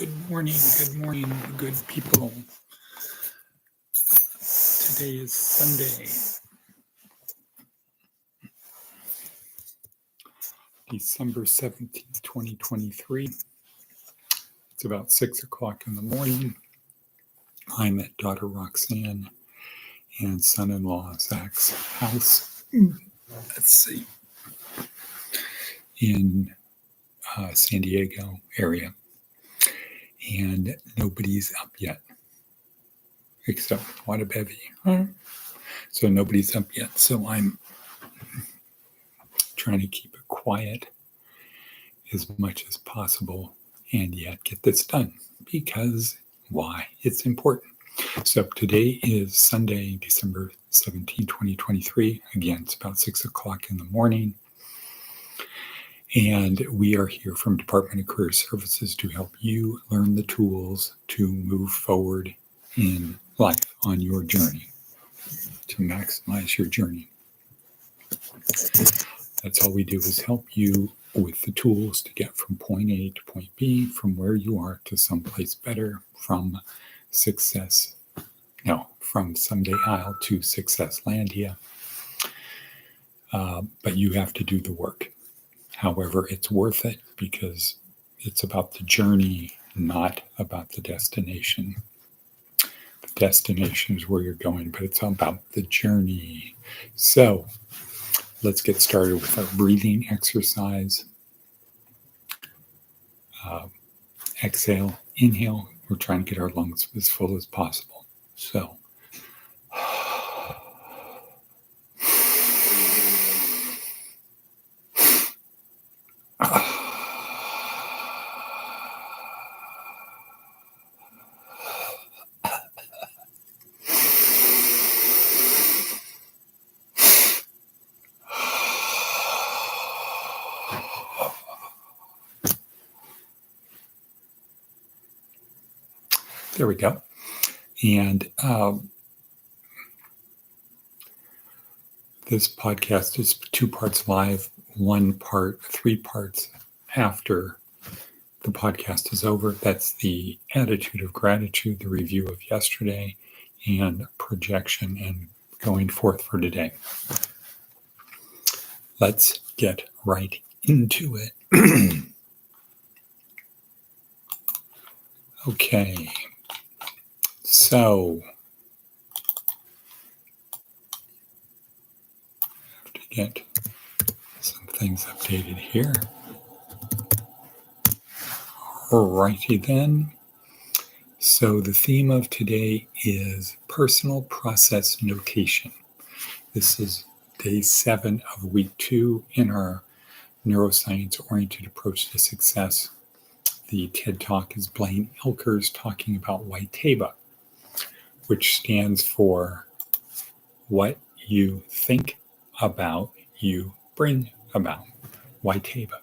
Good morning, good people. Today is Sunday, December 17th, 2023. It's about 6 o'clock in the morning. I'm at daughter Roxanne and son-in-law Zach's house. Let's see, in San Diego area. And nobody's up yet, except what a bevy. So nobody's up yet. So I'm trying to keep it quiet as much as possible and yet get this done, because why? It's important. So today is Sunday, December 17, 2023. Again, it's about 6 o'clock in the morning. And we are here from Department of Career Services to help you learn the tools to move forward in life on your journey, to maximize your journey. That's all we do, is help you with the tools to get from point A to point B, from where you are to someplace better, from Someday Isle to Success Landia. But you have to do the work. However, it's worth it because it's about the journey, not about the destination. The destination is where you're going, but it's about the journey. So let's get started with our breathing exercise. Exhale, inhale. We're trying to get our lungs as full as possible. So there we go. And this podcast is 2 parts live, 1 part, 3 parts after the podcast is over. That's the attitude of gratitude, the review of yesterday, and projection and going forth for today. Let's get right into it. Okay. So, I have to get some things updated here. Alrighty then. So the theme of today is personal process notation. This is day 7 of week 2 in our neuroscience-oriented approach to success. The TED Talk is Blaine Elkers talking about YTABA, which stands for what you think about, you bring about. YTABA.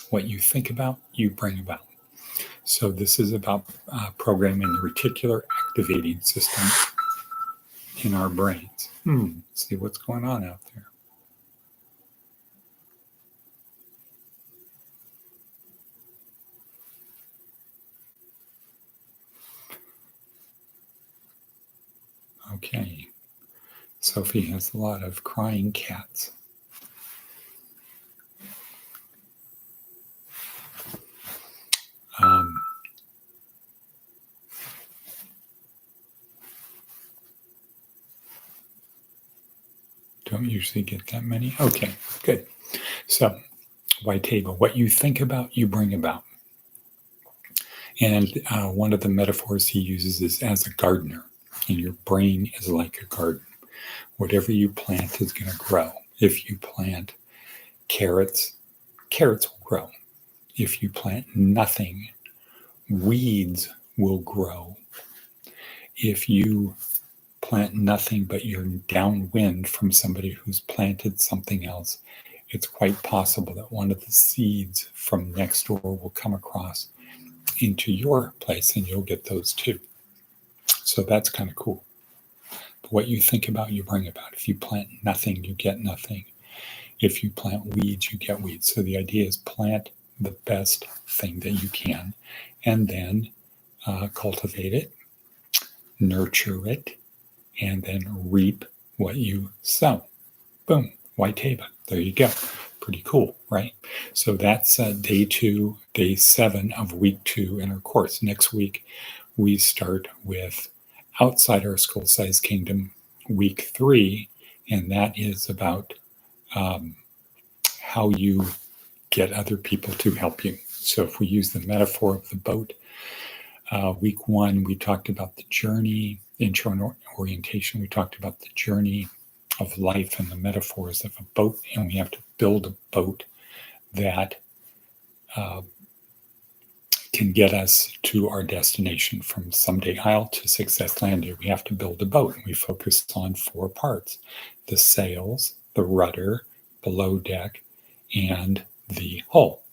What you think about, you bring about. So this is about programming the reticular activating system in our brains. Let's see what's going on out there. Okay. Sophie has a lot of crying cats. Don't usually get that many. Okay, good. So, YTABA, what you think about, you bring about. And one of the metaphors he uses is as a gardener, and your brain is like a garden. Whatever you plant is going to grow. If you plant carrots, carrots will grow. If you plant nothing, weeds will grow. If you plant nothing but you're downwind from somebody who's planted something else, it's quite possible that one of the seeds from next door will come across into your place and you'll get those too. So that's kind of cool. But what you think about, you bring about. If you plant nothing, you get nothing. If you plant weeds, you get weeds. So the idea is plant the best thing that you can, and then cultivate it, nurture it, and then reap what you sow. Boom, white table. There you go. Pretty cool, right? So that's day 2, day 7 of week 2 in our course. Next week, we start with outside our school-sized kingdom, week 3, and that is about how you get other people to help you. So if we use the metaphor of the boat, week 1, we talked about the journey, intro and orientation. We talked about the journey of life and the metaphors of a boat, and we have to build a boat that can get us to our destination from Someday Isle to Success Landing. We have to build a boat, and we focus on 4 parts: the sails, the rudder, below deck, and the hull.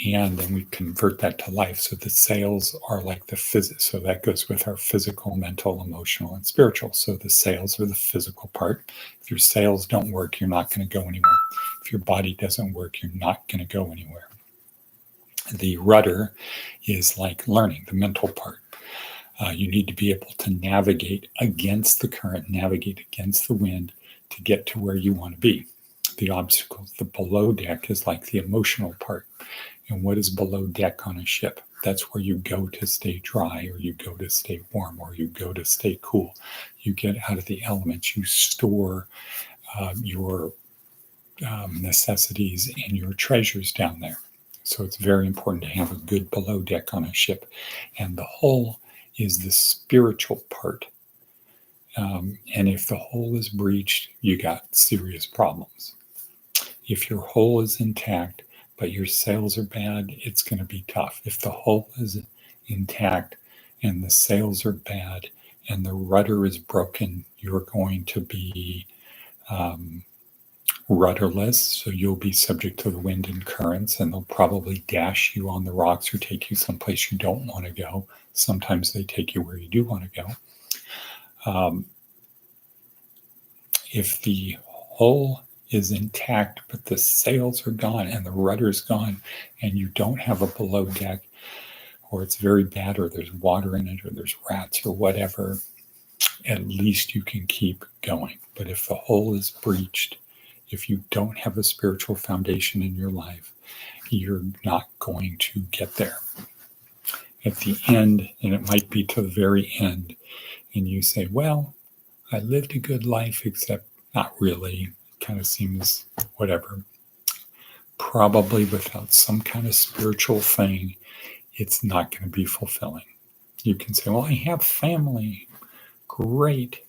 And then we convert that to life. So the sails are like the physics. So that goes with our physical, mental, emotional, and spiritual. So the sails are the physical part. If your sails don't work, you're not going to go anywhere. If your body doesn't work, you're not going to go anywhere. The rudder is like learning, the mental part. You need to be able to navigate against the current, navigate against the wind to get to where you want to be. The obstacles, the below deck is like the emotional part. And what is below deck on a ship? That's where you go to stay dry, or you go to stay warm, or you go to stay cool. You get out of the elements. You store your necessities and your treasures down there. So it's very important to have a good below deck on a ship. And the hull is the spiritual part. And if the hull is breached, you got serious problems. If your hull is intact, but your sails are bad, it's going to be tough. If the hull is intact and the sails are bad and the rudder is broken, you're going to be rudderless. So you'll be subject to the wind and currents, and they'll probably dash you on the rocks or take you someplace you don't want to go. Sometimes they take you where you do want to go. If the hull is intact, but the sails are gone and the rudder's gone, and you don't have a below deck, or it's very bad, or there's water in it, or there's rats or whatever, at least you can keep going. But if the hull is breached, if you don't have a spiritual foundation in your life, you're not going to get there. At the end, and it might be to the very end, and you say, well, I lived a good life, except not really. Kind of seems whatever. Probably without some kind of spiritual thing, it's not going to be fulfilling. You can say, well, I have family. Great.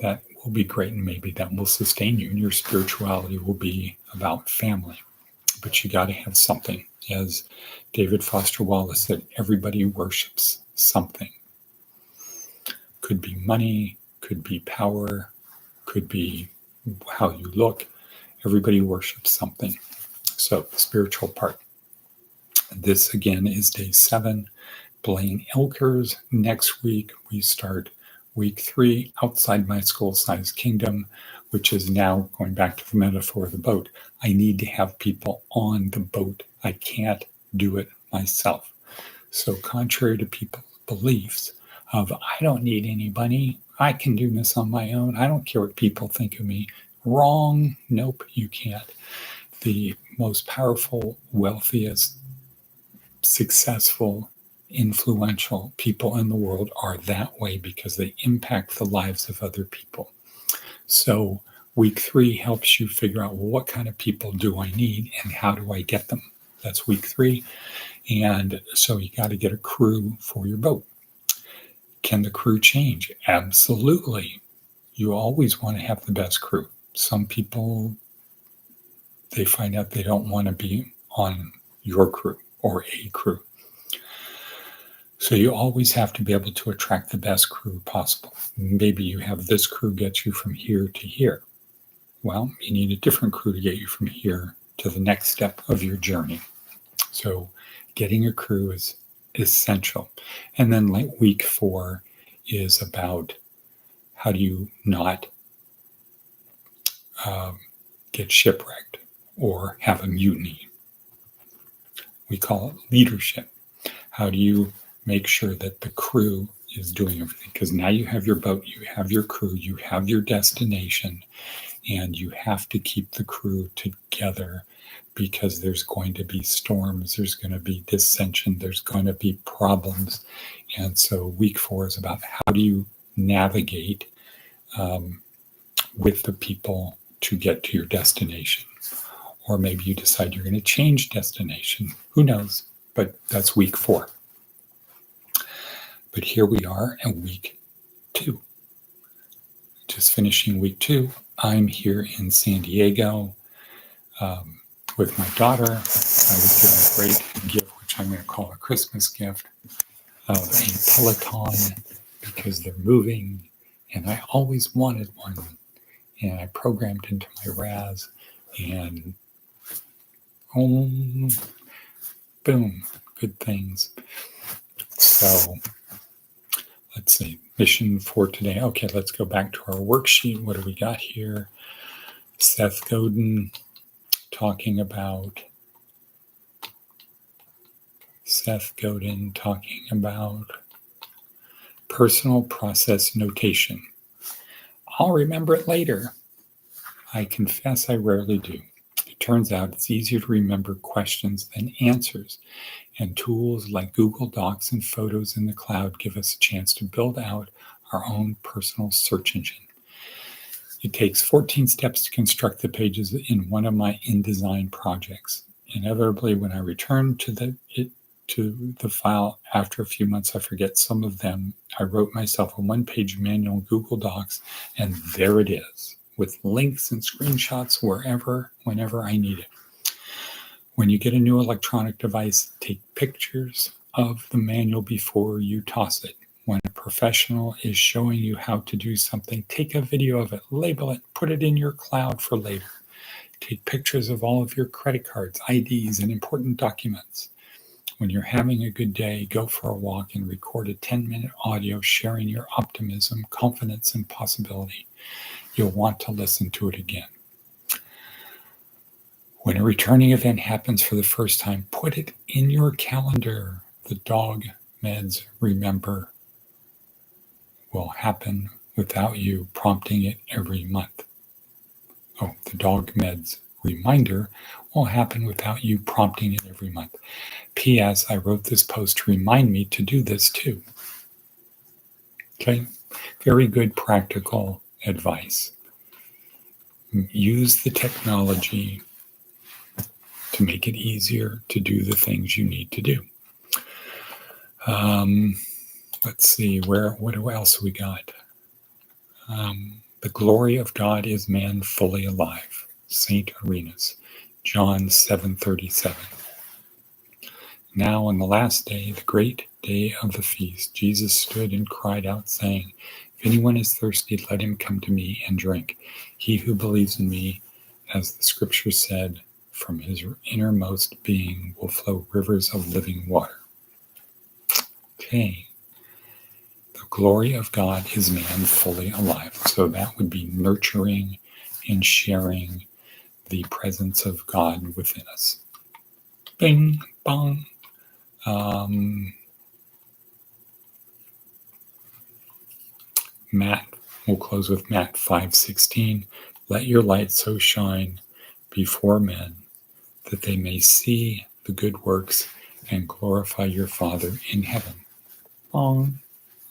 That will be great, and maybe that will sustain you, and your spirituality will be about family. But you got to have something. As David Foster Wallace said, everybody worships something. Could be money, could be power, could be how you look. Everybody worships something. So the spiritual part. This again is day 7. Blaine Elkers. Next week we start week 3, outside my school-sized kingdom, which is now going back to the metaphor of the boat. I need to have people on the boat. I can't do it myself. So contrary to people's beliefs of, I don't need anybody, I can do this on my own, I don't care what people think of me. Wrong. Nope, you can't. The most powerful, wealthiest, successful, influential people in the world are that way because they impact the lives of other people. So week 3 helps you figure out, well, what kind of people do I need and how do I get them? That's week 3. And so you got to get a crew for your boat. Can the crew change? Absolutely. You always want to have the best crew. Some people, they find out they don't want to be on your crew or a crew. So you always have to be able to attract the best crew possible. Maybe you have this crew gets you from here to here. Well, you need a different crew to get you from here to the next step of your journey. So getting a crew is essential. And then like week 4 is about how do you not get shipwrecked or have a mutiny. We call it leadership. How do you make sure that the crew is doing everything, because now you have your boat, you have your crew, you have your destination, and you have to keep the crew together, because there's going to be storms, there's going to be dissension, there's going to be problems. And so week 4 is about how do you navigate with the people to get to your destination. Or maybe you decide you're going to change destination. Who knows? But that's week 4. But here we are at week 2. Just finishing week 2. I'm here in San Diego with my daughter. I was given a great gift, which I'm going to call a Christmas gift, of a Peloton, because they're moving, and I always wanted one. And I programmed into my RAS, and boom, good things. So let's see, mission for today. Okay, let's go back to our worksheet. What do we got here? Seth Godin talking about personal process notation. I'll remember it later. I confess I rarely do. It turns out it's easier to remember questions than answers, and tools like Google Docs and photos in the cloud give us a chance to build out our own personal search engine. It takes 14 steps to construct the pages in one of my InDesign projects. Inevitably, when I return to the file after a few months, I forget some of them. I wrote myself a one-page manual in Google Docs, and there it is, with links and screenshots whenever I need it. When you get a new electronic device, take pictures of the manual before you toss it. When a professional is showing you how to do something, take a video of it, label it, put it in your cloud for later. Take pictures of all of your credit cards, IDs, and important documents. When you're having a good day, go for a walk and record a 10-minute audio sharing your optimism, confidence, and possibility. You'll want to listen to it again. When a returning event happens for the first time, put it in your calendar. The dog meds remember will happen without you prompting it every month. The dog meds reminder will happen without you prompting it every month. P.S. I wrote this post to remind me to do this too. Okay, very good practical advice. Use the technology to make it easier to do the things you need to do. Let's see, what else we got? The glory of God is man fully alive. St. Irenaeus, John 7:37. Now on the last day, the great day of the feast, Jesus stood and cried out, saying, "If anyone is thirsty, let him come to me and drink. He who believes in me, as the scripture said, from his innermost being will flow rivers of living water." Okay. The glory of God is man fully alive. So that would be nurturing and sharing the presence of God within us. Bing, bong. Matt, we'll close with Matt 5:16. Let your light so shine before men that they may see the good works and glorify your Father in heaven. Bong.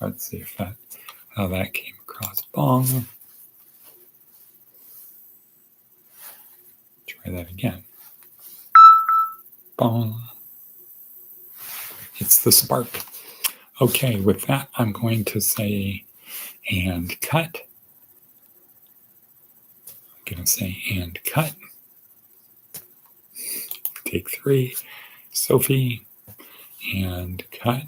Let's see how that came across. Bong. Try that again. Bong. It's the spark. Okay, with that, I'm going to say and cut. I'm going to say and cut. Take 3. Sophie, and cut.